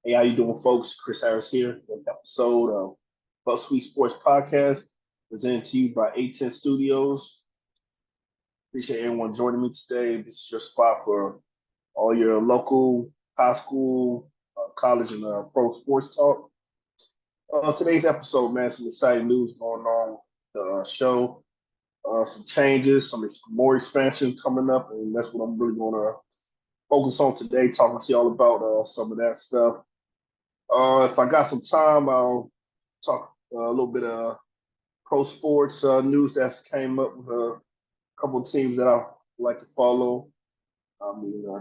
Hey, how you doing, folks? Chris Harris here with an episode of Buck Sweet Sports Podcast, presented to you by A10 Studios. Appreciate everyone joining me today. This is your spot for all your local high school, college, and pro sports talk. Today's episode, man, some exciting news going on with the show. Some changes, some more expansion coming up, and that's what I'm really going to focus on today, talking to y'all about some of that stuff. If I got some time, I'll talk a little bit of pro sports news that came up with a couple of teams that I like to follow.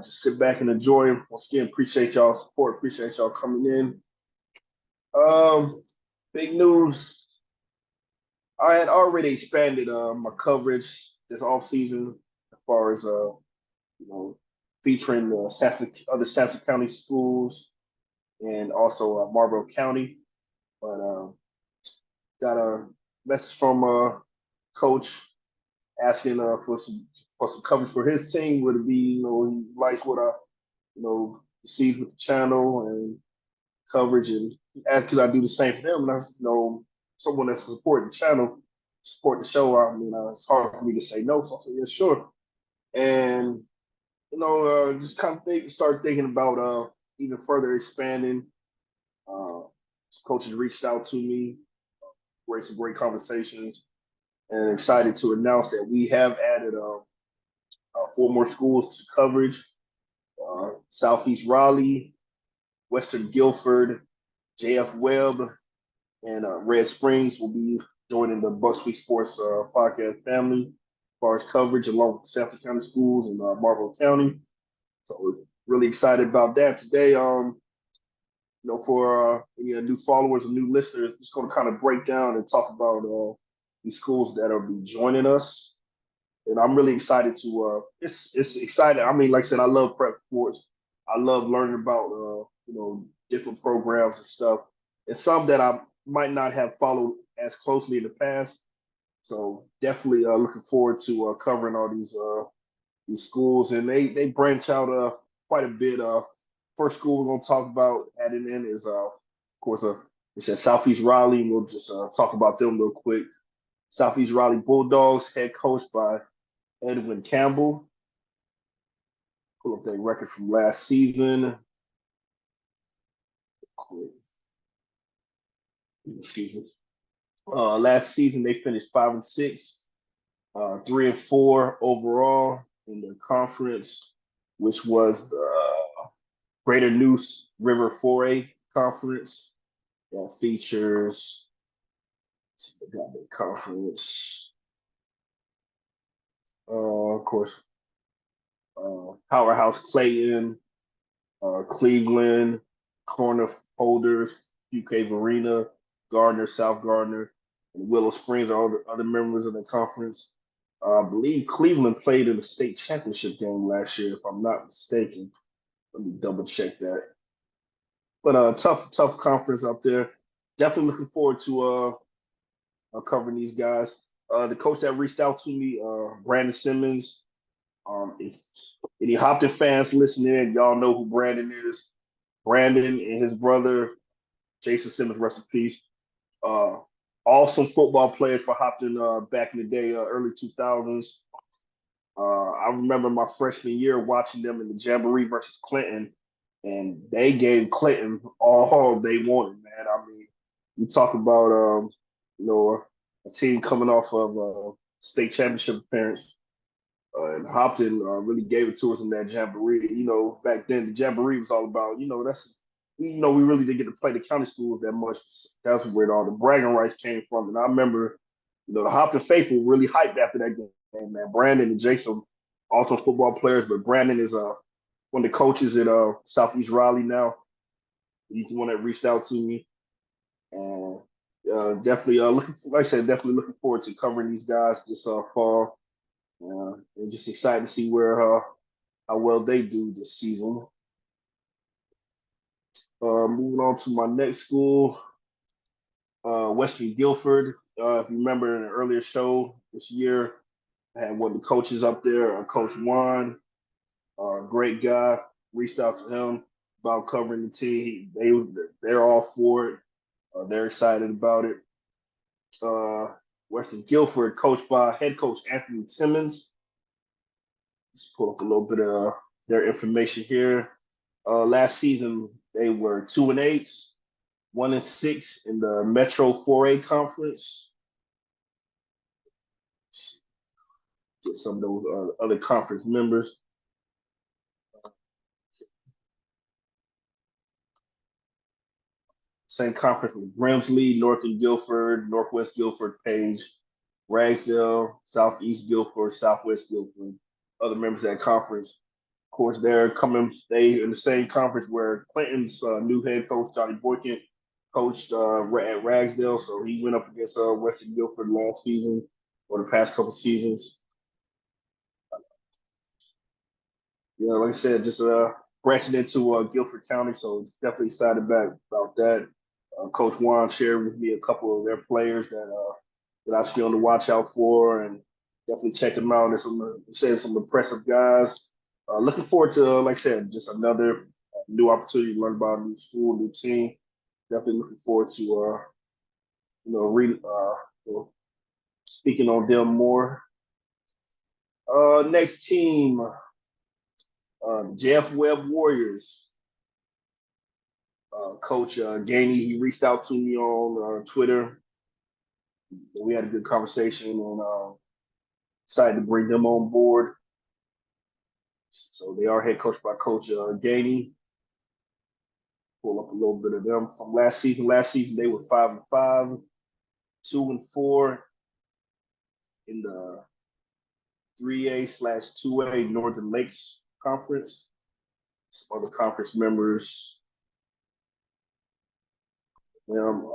Just sit back and enjoy. Once again, appreciate y'all support. Appreciate y'all coming in. Big news. I had already expanded my coverage this off season as far as featuring other Sampson County schools and also Marlboro County. But got a message from coach asking for some coverage for his team. Would it be he likes what I received with the channel and coverage, and asked could I do the same for them. And I someone that's supporting the channel, support the show. I mean, it's hard for me to say no. So I said yeah, sure. And just kind of start thinking about even further expanding. Uh, Coaches reached out to me, some great conversations, and excited to announce that we have added four more schools to coverage. Southeast Raleigh, Western Guilford, JF Webb, and Red Springs will be joining the Buck Sweet Sports podcast family as far as coverage along with Sampson County Schools and Marlboro County. So we're really excited about that today. For any new followers and new listeners, just going to kind of break down and talk about these schools that will be joining us. And I'm really excited to. It's exciting. I mean, like I said, I love prep sports. I love learning about different programs and stuff, and some that I might not have followed as closely in the past. So definitely looking forward to covering all these schools, and they branch out quite a bit. First school we're going to talk about adding in is of course it's at Southeast Raleigh. We'll just talk about them real quick. Southeast Raleigh Bulldogs, head coached by Edwin Campbell. Pull up that record from last season. Excuse me. Last season they finished 5-6, 3-4 overall in their conference, which was the Greater Neuse River 4A conference that features the conference. Of course, Powerhouse Clayton, Cleveland, Corner Holders, UK Varina, Gardner, South Gardner, and Willow Springs are all the other members of the conference. I believe Cleveland played in the state championship game last year, if I'm not mistaken. Let me double check that. But tough conference up there. Definitely looking forward to covering these guys. The coach that reached out to me, Brandon Simmons. If any Hopton fans listening, y'all know who Brandon is. Brandon and his brother, Jason Simmons, rest in peace. Uh, awesome football players for Hopton back in the day, early 2000s. I remember my freshman year watching them in the Jamboree versus Clinton, and they gave Clinton all they wanted, man. I mean, you talk about you know a team coming off of state championship appearance, and Hopton really gave it to us in that Jamboree. Back then the Jamboree was all about we really didn't get to play the county schools that much. That's where all the bragging rights came from, and I remember the Hopton faithful really hyped after that game, man. Brandon and Jason, also football players, but Brandon is one of the coaches at Southeast Raleigh now. He's the one that reached out to me, and definitely like I said, definitely looking forward to covering these guys this fall. And just excited to see where how well they do this season. Moving on to my next school, Western Guilford. If you remember in an earlier show this year, I had one of the coaches up there, Coach Juan, great guy. Reached out to him. about covering the team. They're all for it. They're excited about it. Uh, Western Guilford, coached by head coach Anthony Timmons. Let's pull up a little bit of their information here. Last season they were 2-8, 1-6 in the Metro 4A conference. Get some of those other conference members. Same conference with Grimsley, Northern Guilford, Northwest Guilford, Page, Ragsdale, Southeast Guilford, Southwest Guilford. Other members of that conference. Of course, they in the same conference where Clinton's new head coach, Johnny Boykin, coached at Ragsdale. So he went up against Western Guilford last season or the past couple seasons. Yeah, like I said, just branching into Guilford County, so definitely excited about that. Coach Juan shared with me a couple of their players that I should be on the watch out for, and definitely checked them out. There's some impressive guys. Looking forward to, like I said, just another new opportunity to learn about a new school, new team. Definitely looking forward to you know, re, you know speaking on them more. Next team, Jeff Webb Warriors. Coach Gainey, he reached out to me on Twitter. We had a good conversation and decided to bring them on board. So they are head coached by Coach Gainey. Pull up a little bit of them from last season. Last season they were 5-5, 2-4 in the 3A/2A Northern Lakes Conference. Some other conference members. Them,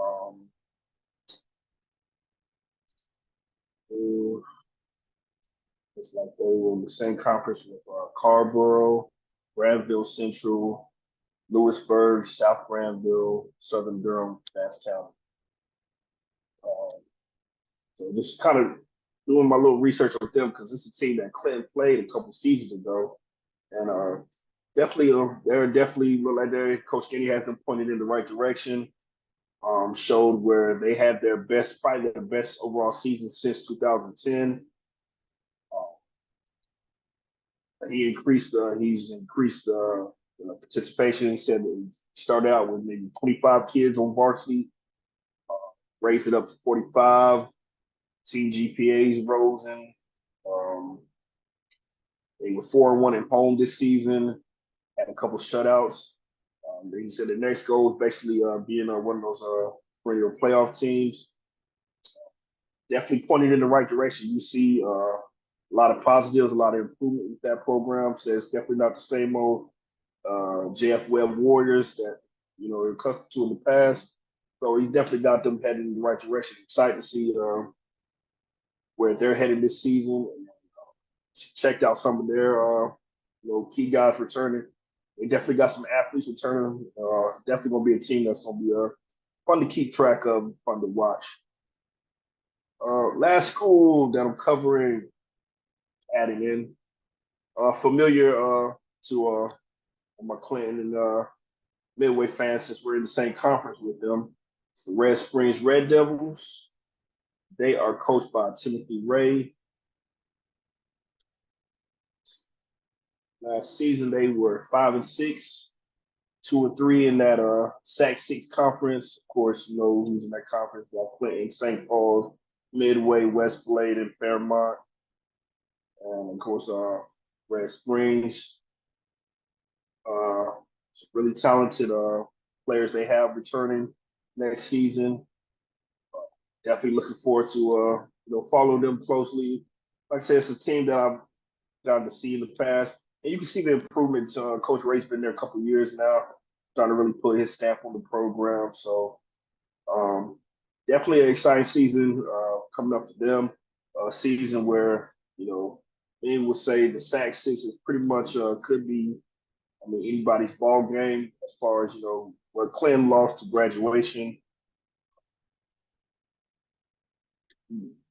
it's like they were in the same conference with Carborough, Granville Central, Lewisburg, South Granville, Southern Durham, Bass County. So just kind of doing my little research with them because it's a team that Clinton played a couple seasons ago, and they're definitely look like their coach Kenny has them pointed in the right direction. Showed where they had probably their best overall season since 2010. He's increased participation. He said that he started out with maybe 25 kids on varsity, raised it up to 45. Team GPAs rose in. Um, they were 4-1 at home this season. Had a couple shutouts. He said the next goal is basically being one of those perennial playoff teams. Definitely pointed in the right direction. You see a lot of positives, a lot of improvement with that program. So it's definitely not the same old JF Webb Warriors that are accustomed to in the past. So he definitely got them heading in the right direction. Excited to see where they're headed this season. Checked out some of their key guys returning. They definitely got some athletes returning. Definitely gonna be a team that's gonna be fun to keep track of, fun to watch. Last school that I'm covering, adding in, familiar to my Clinton and Midway fans since we're in the same conference with them. It's the Red Springs Red Devils. They are coached by Timothy Ray. Last season they were 5-6, 2-3 in that SAC 6 conference. Of course, you know who's in that conference: Clinton, St. Paul, Midway, West Blade, and Fairmont. And of course, Red Springs. Some really talented players they have returning next season. Definitely looking forward to follow them closely. Like I said, it's a team that I've gotten to see in the past, and you can see the improvements. Coach Ray's been there a couple of years now, trying to really put his stamp on the program. So definitely an exciting season coming up for them. A season where many would say the SAC 6 is pretty much could be, anybody's ball game as far as what Clinton lost to graduation.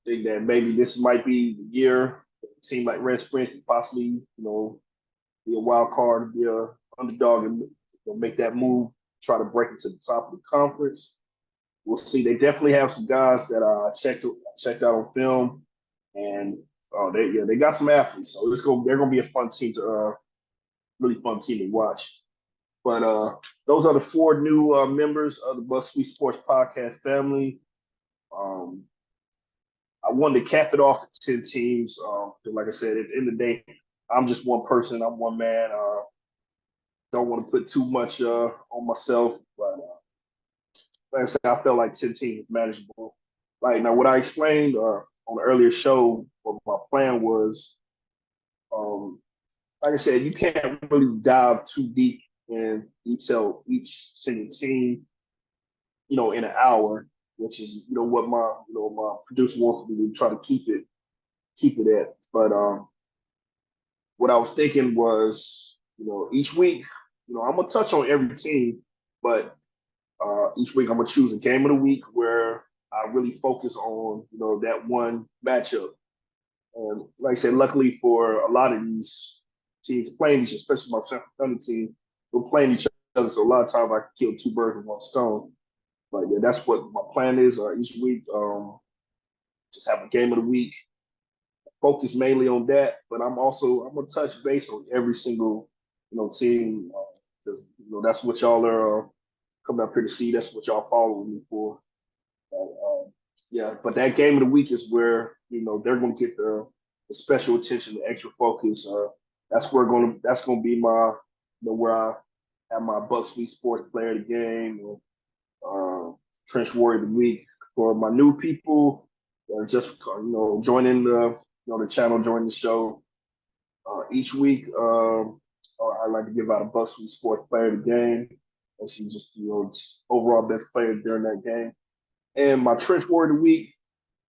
Think that maybe this might be the year a team like Red Springs could possibly, be a wild card, be a underdog they'll make that move, try to break into the top of the conference. We'll see. They definitely have some guys that I checked out on film, and they got some athletes. So they're gonna be a fun team to really fun team to watch. But those are the four new members of the Buck Sweet Sports Podcast family. Um, I wanted to cap it off at 10 teams. Like I said, at the end of the day, I'm just one person. I'm one man. Don't want to put too much on myself, but like I said, I felt like 10 teams is manageable. Like now, what I explained on the earlier show, what my plan was, um, like I said, you can't really dive too deep and detail each single team, in an hour, which is what my producer wants me to try to keep it at. But what I was thinking was, each week, I'm gonna touch on every team, but each week I'm gonna choose a game of the week where I really focus on, that one matchup. And like I said, luckily for a lot of these teams playing each, especially my San Francisco team, we're playing each other. So a lot of times I can kill two birds with one stone. But yeah, that's what my plan is each week. Just have a game of the week, focus mainly on that. But I'm gonna touch base on every single team because that's what y'all are coming up here to see. That's what y'all following me for. Yeah, but that game of the week is where they're going to get the special attention, the extra focus. That's going to be my where I have my Buck Sweet Sports Player of the Game, or Trench Warrior of the Week for my new people that are just joining the channel, joining the show. Each week, I like to give out a Buck Sweet Sports Player of the Game. And she just overall best player during that game. And my trench word of the week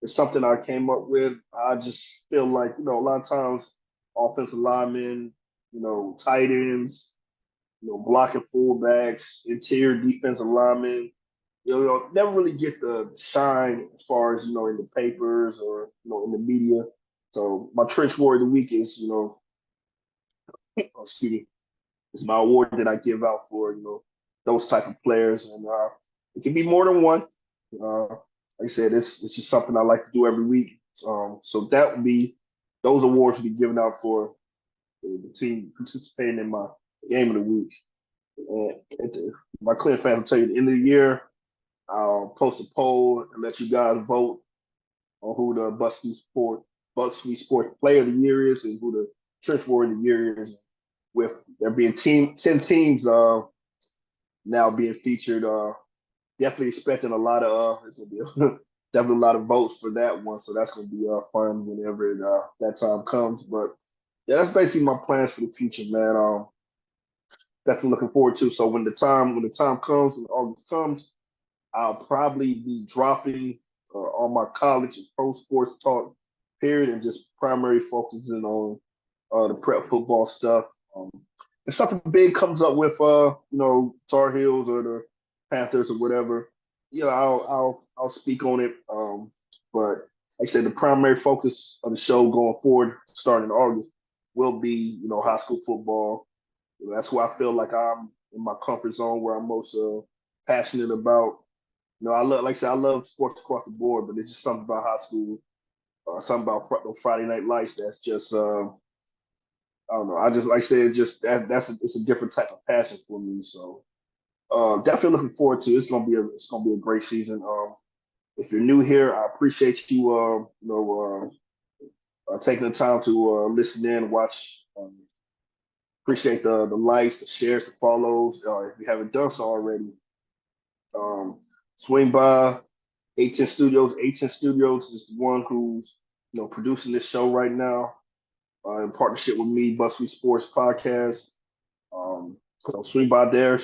is something I came up with. I just feel like, a lot of times offensive linemen, tight ends, blocking fullbacks, interior defensive linemen, never really get the shine as far as, in the papers or, in the media. So my trench word of the week is, excuse me, is my award that I give out for, those type of players. And it can be more than one. Like I said, it's just something I like to do every week. So that would be those awards would be given out for the team participating in my game of the week. And my Clear fans will tell you at the end of the year, I'll post a poll and let you guys vote on who the Buck Sweet Sports Player of the Year is and who the Trench Warrior of the Year is. With there being 10 teams now being featured, definitely expecting a lot of it's gonna be definitely a lot of votes for that one. So that's gonna be fun whenever that time comes. But yeah, that's basically my plans for the future, man. Definitely looking forward to. So when the time comes, when August comes, I'll probably be dropping all my college and pro sports talk period and just primary focusing on the prep football stuff. If something big comes up with Tar Heels or the Panthers or whatever, I'll speak on it. But like I said, the primary focus of the show going forward, starting in August, will be high school football. That's where I feel like I'm in my comfort zone, where I'm most passionate about. I love, like I said, I love sports across the board, but it's just something about high school, something about Friday Night Lights that's just I don't know. I just like I said, just it's a different type of passion for me. So definitely looking forward to it. It's gonna be a great season. If you're new here, I appreciate you taking the time to listen in, watch. Appreciate the likes, the shares, the follows. If you haven't done so already, um, swing by A10 Studios. A10 Studios is the one who's producing this show right now in partnership with me, Buck Sweet Sports Podcast. So swing by their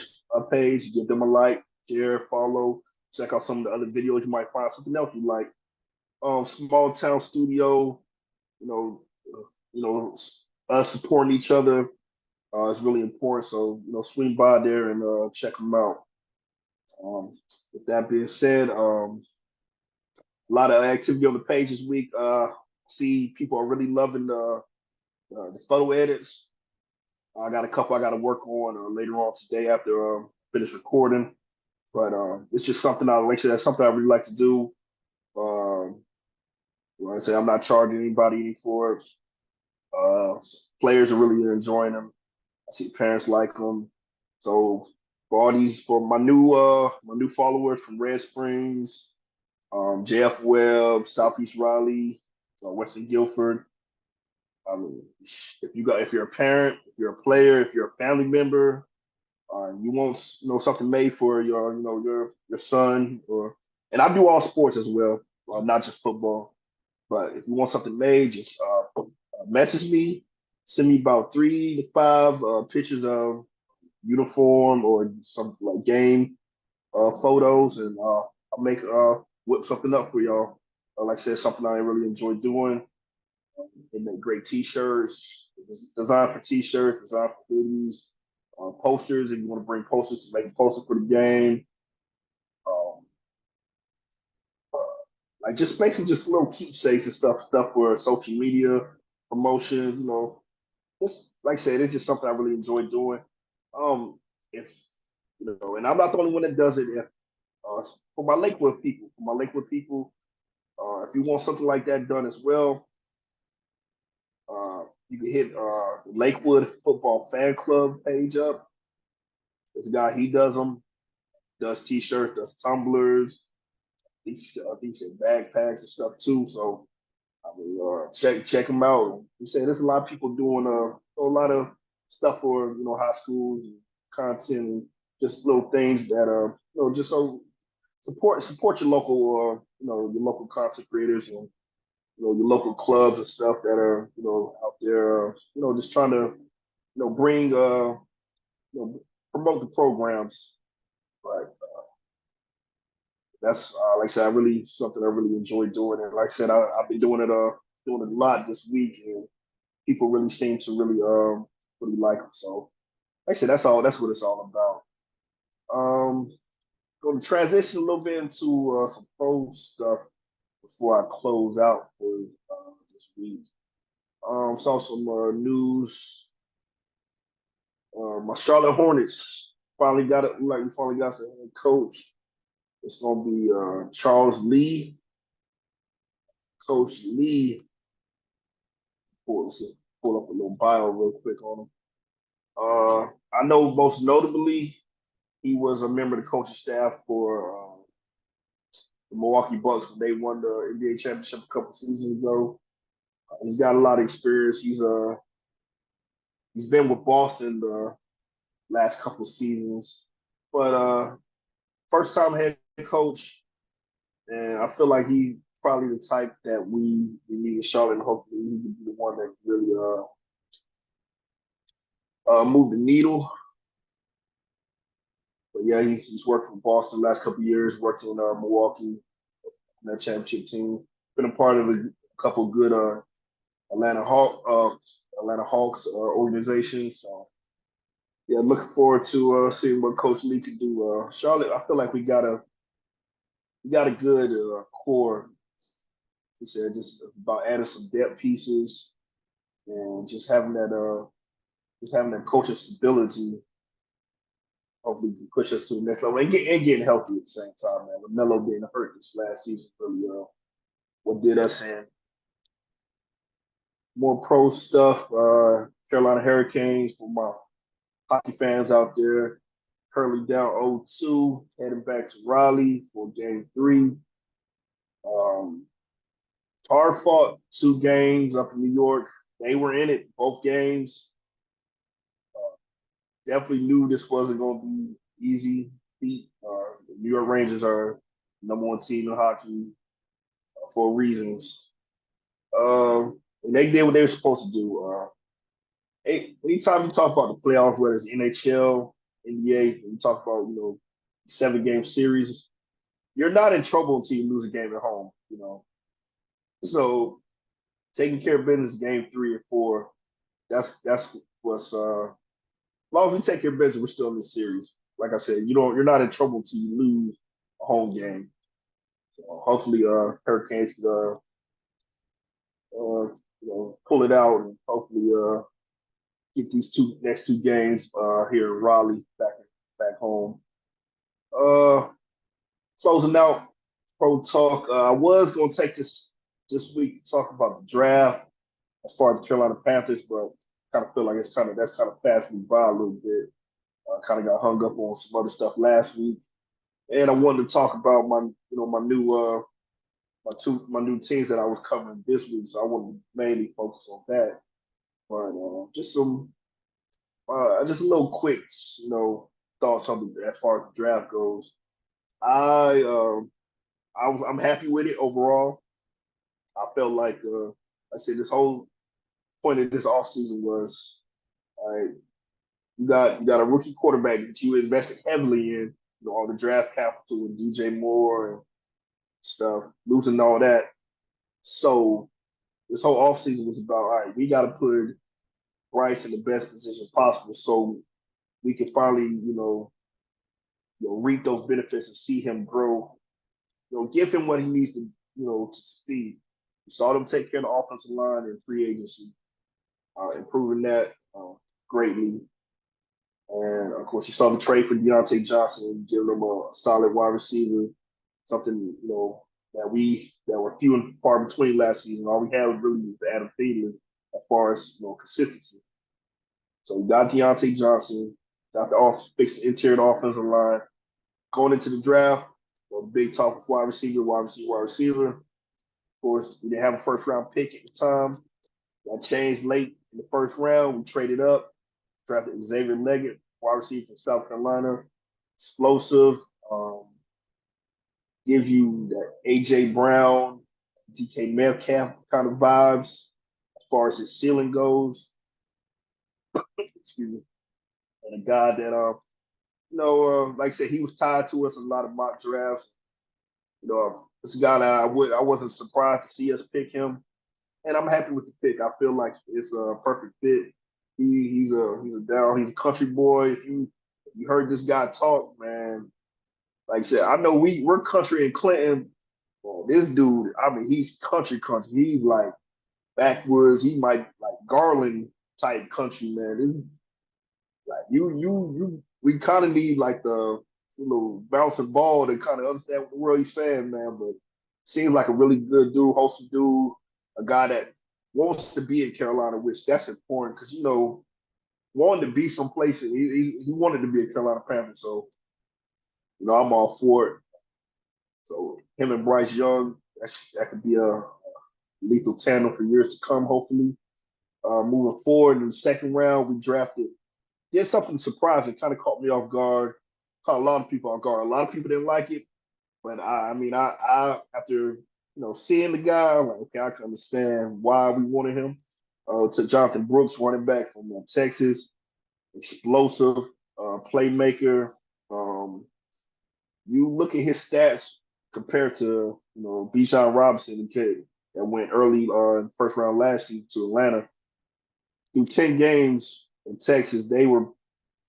page, give them a like, share, follow, check out some of the other videos. You might find something else you like. Small town studio, you know, us supporting each other is really important. So swing by there and check them out. With that being said, a lot of activity on the page this week. See, people are really loving the photo edits. I got a couple I got to work on later on today after finish recording. But it's just something I like. I said, that's something I really like to do. Um, like I say, I'm not charging anybody any for it. Players are really enjoying them. I see parents like them. So for my new followers from Red Springs, JF Webb, Southeast Raleigh, Western Guilford. I mean, if you're a parent, if you're a player, if you're a family member, you want something made for your son and I do all sports as well, not just football. But if you want something made, just message me. Send me about 3 to 5 pictures of uniform or some like game photos, and I'll make whip something up for y'all. Like I said, something I really enjoy doing. They make great T-shirts, designed for T-shirts, designed for hoodies, posters. If you want to bring posters to make a poster for the game, um, like just basically just little keepsakes and stuff for social media promotion. Just like I said, it's just something I really enjoy doing. If and I'm not the only one that does it. If for my Lakewood people, if you want something like that done as well, you can hit Lakewood Football Fan Club page up. This guy, he does them, does T-shirts, does tumblers, he said backpacks and stuff too. So I mean, check him out. He said there's a lot of people doing a lot of stuff for high schools and content and just little things that just so support your local your local content creators and your local clubs and stuff that are out there just trying to bring promote the programs. But that's like I said, I really something I really enjoy doing. And like I said, I've been doing it a lot this week, and people really seem to really like them. So like I said, that's what it's all about. Going to transition a little bit into some pro stuff before I close out for this week. Saw some news. My Charlotte Hornets finally got some head coach. It's gonna be Charles Lee. Coach Lee. Pull, pull up a little bio real quick on him. I know most notably he was a member of the coaching staff for the Milwaukee Bucks when they won the NBA championship a couple seasons ago. He's got a lot of experience. He's been with Boston the last couple seasons, but first time head coach, and I feel like he probably the type that we need in Charlotte. And hopefully, he can be the one that really move the needle. But yeah, he's worked for Boston the last couple of years. Worked in Milwaukee in that championship team. Been a part of a couple of good Atlanta Hawk Atlanta Hawks organizations. So yeah, looking forward to seeing what Coach Lee can do. Charlotte, I feel like we got a good core. He said just about adding some depth pieces and just having that coaching stability. Hopefully, can push us to the next level and getting healthy at the same time. Man, Lamelo being hurt this last season really what did us in. More pro stuff. Carolina Hurricanes for my hockey fans out there. Currently down 0-2, heading back to Raleigh for game 3. Um, Hard fought 2 games up in New York. They were in it both games. Definitely knew this wasn't going to be easy feat. The New York Rangers are number 1 team in hockey for reasons. And they did what they were supposed to do. Anytime you talk about the playoffs, whether it's NHL, NBA, and you talk about 7-game series, you're not in trouble until you lose a game at home. So taking care of business game 3 or 4, that's what's as long as we take care of business, we're still in this series. Like I said, you're not in trouble until you lose a home game. So hopefully, Hurricanes can pull it out and hopefully get these next two games here in Raleigh back home. Uh, Closing out pro talk. I was gonna take this week to talk about the draft as far as the Carolina Panthers, but kind of feel like that's kind of passed me by a little bit. Kind of got hung up on some other stuff last week, and I wanted to talk about my new teams that I was covering this week. So I wanted to mainly focus on that. But just a little quick, thoughts on as far as the draft goes. I I'm happy with it overall. I felt like I said this whole point of this offseason was all right, you got a rookie quarterback that you invested heavily in, all the draft capital and DJ Moore and stuff, losing all that. So this whole offseason was about all right, we gotta put Bryce in the best position possible so we can finally, reap those benefits and see him grow. Give him what he needs to succeed. We saw them take care of the offensive line in free agency, improving that greatly. And of course, you saw the trade for Diontae Johnson, giving him a solid wide receiver, something that were few and far between last season. All we had was really Adam Thielen as far as consistency. So we got Diontae Johnson, got fixed the interior offensive line. Going into the draft, big talk with wide receiver, wide receiver, wide receiver. Of course, we didn't have a first round pick at the time. That changed late in the first round. We traded up, drafted Xavier Leggett, wide receiver from South Carolina, explosive, gives you that AJ Brown, DK Metcalf kind of vibes as far as his ceiling goes. Excuse me. And a guy that like I said, he was tied to us in a lot of mock drafts. It's a guy that I wasn't surprised to see us pick him, and I'm happy with the pick. I feel like it's a perfect fit. He's a country boy. If you heard this guy talk, man, like I said, I know we're country in Clinton. Well, this dude, I mean, he's country. He's like backwoods. He might like Garland type country, man. This like we kind of need like the bouncing ball to kind of understand what the world he's saying, man. But seems like a really good dude, wholesome dude, a guy that wants to be in Carolina, which that's important because wanted to be someplace. And he wanted to be a Carolina Panther, so I'm all for it. So him and Bryce Young, that could be a lethal tandem for years to come, hopefully. Moving forward in the second round, we drafted. Did something surprising, kind of caught me off guard, caught a lot of people off guard. A lot of people didn't like it, but I after seeing the guy, I'm like, okay, I can understand why we wanted him. To Jonathan Brooks, running back from Texas, explosive playmaker. Um, you look at his stats compared to Bijan Robinson, the kid that went early in first round last season to Atlanta. Through 10 games in Texas, they were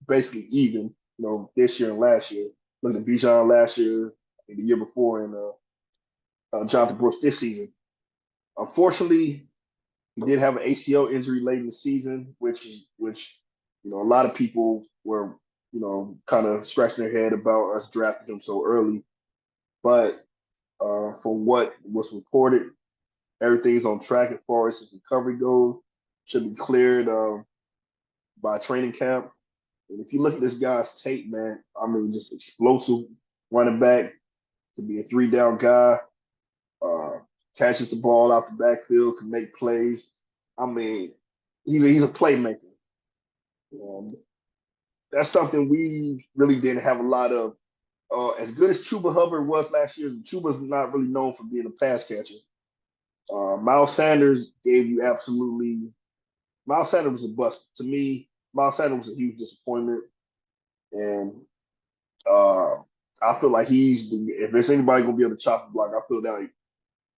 basically even, this year and last year. Look at Bijan last year and the year before, and Jonathan Brooks this season. Unfortunately, he did have an ACL injury late in the season, which a lot of people were kind of scratching their head about us drafting him so early. But from what was reported, everything's on track as far as his recovery goes. Should be cleared by training camp. And if you look at this guy's tape, man, I mean, just explosive running back to be a 3-down guy, catches the ball out the backfield, can make plays. I mean, he's a playmaker. Um, that's something we really didn't have a lot of. As good as Chuba Hubbard was last year, Chuba's not really known for being a pass catcher. Miles Sanders gave you absolutely. Miles Sanders was a bust to me. Miles Sanders was a huge disappointment, and uh, I feel like if there's anybody gonna be able to chop the block, I feel that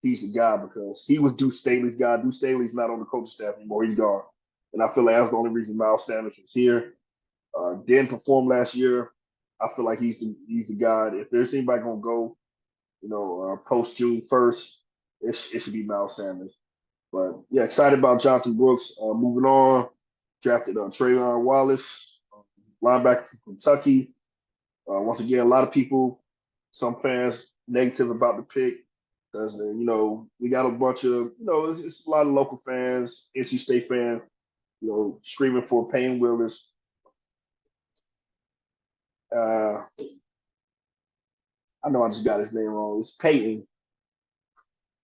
he's the guy because he was Deuce Staley's guy. Deuce Staley's not on the coaching staff anymore. He's gone, and I feel like that's the only reason Miles Sanders was here. Didn't perform last year. I feel like he's the guy. If there's anybody gonna go, post June 1st, it should be Miles Sanders. But yeah, excited about Jonathan Brooks. Moving on, drafted Trayvon Wallace, linebacker from Kentucky. Once again, a lot of people, some fans, negative about the pick because we got a bunch of it's a lot of local fans, NC State fans, screaming for Payne Willis. Uh, I know I just got his name wrong. It's Peyton.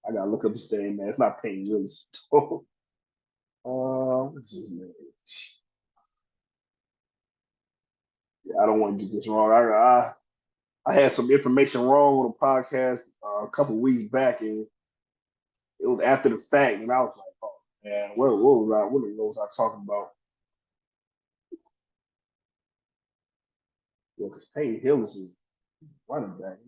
I gotta look up his name, man. It's not Payne Willis. What's his name? Yeah, I don't want to get this wrong. I had some information wrong on a podcast a couple weeks back, and it was after the fact, and I was like, "Oh man, what was I? What was I talking about?" Because Peyton Hillis is running back.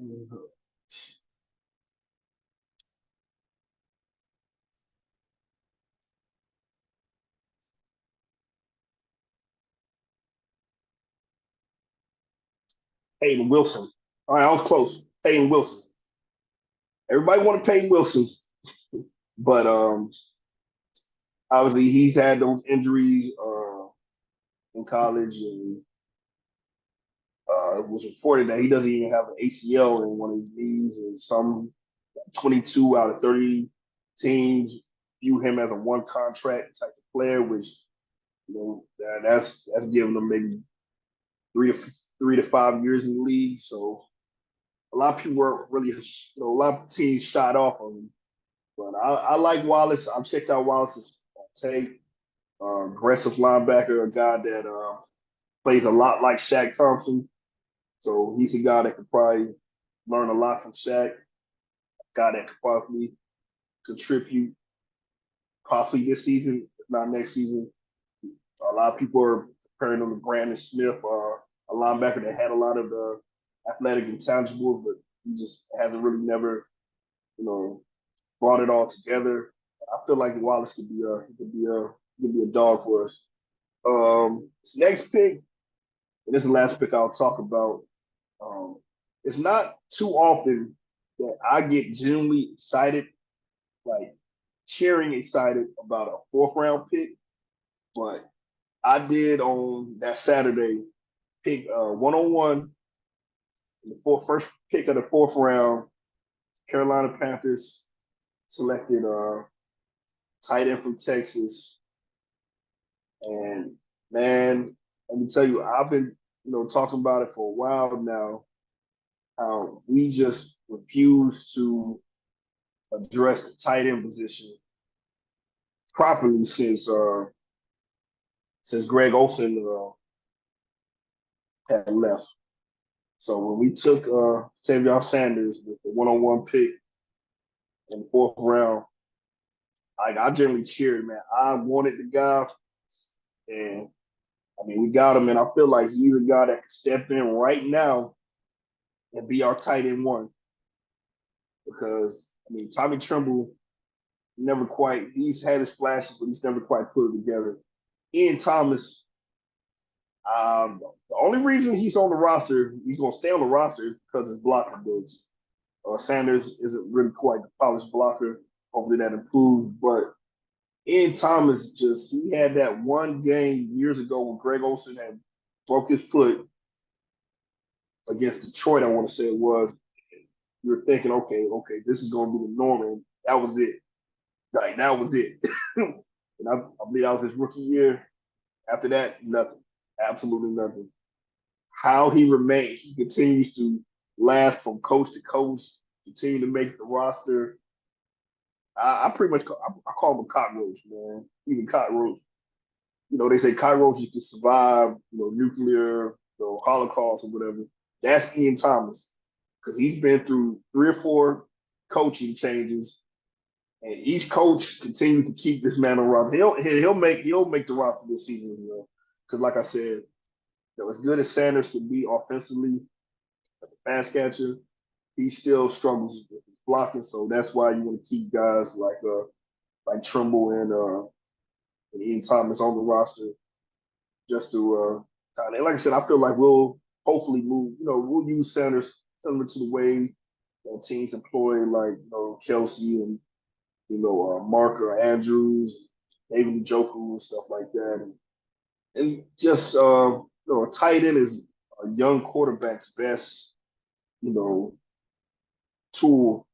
Peyton Wilson. All right, I was close. Peyton Wilson. Everybody wanted Peyton Wilson, but obviously he's had those injuries in college, and it was reported that he doesn't even have an ACL in one of his knees, and some 22 out of 30 teams view him as a one contract type of player, which that's giving him maybe 3 to 5 years in the league. So a lot of people were really, a lot of teams shot off on him. But I like Wallace. I've checked out Wallace's tape. Aggressive linebacker, a guy that plays a lot like Shaq Thompson. So he's a guy that could probably learn a lot from Shaq. A guy that could probably contribute possibly this season, if not next season. A lot of people are comparing him to Brandon Smith, a linebacker that had a lot of the athletic intangibles, but he just hasn't really never, you know, brought it all together. I feel like Wallace could be a dog for us. This next pick, and this is the last pick I'll talk about. Um, it's not too often that I get genuinely excited, like cheering excited about a fourth round pick, but I did on that Saturday pick 101, first pick of the fourth round. Carolina Panthers selected tight end from Texas, and man, let me tell you, I've been talking about it for a while now. How we just refuse to address the tight end position properly since Greg Olsen had left. So when we took Savion Sanders with the one-on-one pick in the fourth round, I generally cheered, man. I wanted the guy, and I mean we got him, and I feel like he's a guy that can step in right now and be our tight end one. Because I mean Tommy Tremble never quite he's had his flashes, but he's never quite put it together. Ian Thomas, the only reason he's on the roster, he's going to stay on the roster is because his blocking ability. Sanders isn't really quite the polished blocker. Hopefully that improves. But Ian Thomas he had that one game years ago when Greg Olsen had broke his foot against Detroit, I want to say it was. You're thinking, okay, this is going to be the norm. And that was it. Like, that was it. And I believe that was his rookie year. After that, nothing. Absolutely nothing. How he continues to last from coast to coast, continue to make the roster. I pretty much I call him a cockroach, man. He's a cockroach. They say cockroaches can survive, nuclear, Holocaust or whatever. That's Ian Thomas because he's been through 3 or 4 coaching changes, and each coach continues to keep this man on roster. He'll make the roster this season, because like I said, as good as Sanders can be offensively as a pass catcher, he still struggles with his blocking. So that's why you want to keep guys like Tremble and Ian Thomas on the roster just to kind of, like I said, I feel like we'll hopefully move. We'll use Sanders similar to the way teams employ like Kelsey and Mark Andrews, David Njoku and stuff like that. And And just a tight end is a young quarterback's best, you know, tool.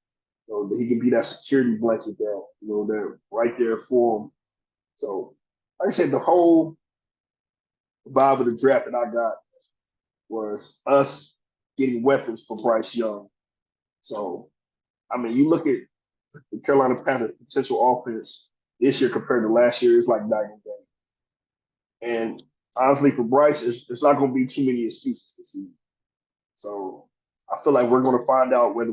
That he can be that security blanket that that right there for him. So, like I said, the whole vibe of the draft that I got was us getting weapons for Bryce Young. So, I mean, you look at the Carolina Panthers' potential offense this year compared to last year, it's like night and day. And honestly, for Bryce, it's not going to be too many excuses this season. So I feel like we're going to find out whether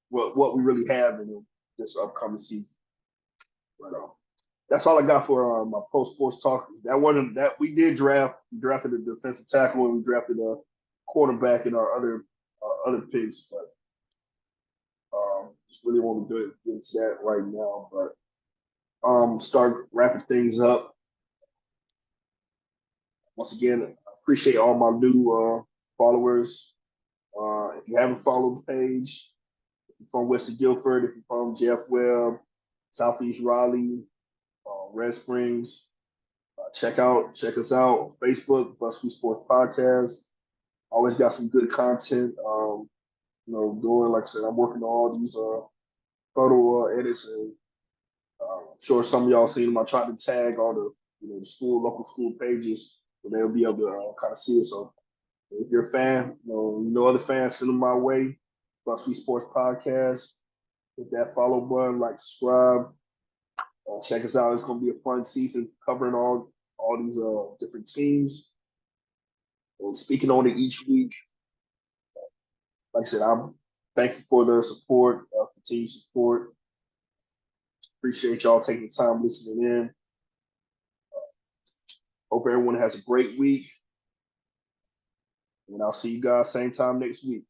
what we really have in this upcoming season. But that's all I got for my pro sports talk. That wasn't that we did draft. We drafted a defensive tackle and we drafted a quarterback in our other picks, but just really want to get into that right now. But start wrapping things up. Once again, I appreciate all my new followers. If you haven't followed the page, if you're from Western Guilford, if you're from Jeff Webb, Southeast Raleigh, Red Springs, check us out on Facebook, BuzzFeed Sports Podcast. Always got some good content. Doing like I said, I'm working on all these photo edits, and I'm sure some of y'all seen them. I tried to tag all the the local school pages, so they'll be able to kind of see it. So if you're a fan, other fans, send them my way. BuzzFeed Sports Podcast. Hit that follow button, like, subscribe. Check us out. It's going to be a fun season covering all these different teams and speaking on it each week. Like I said, I'm thankful for the support, continued support. Appreciate y'all taking the time listening in. Hope everyone has a great week. And I'll see you guys same time next week.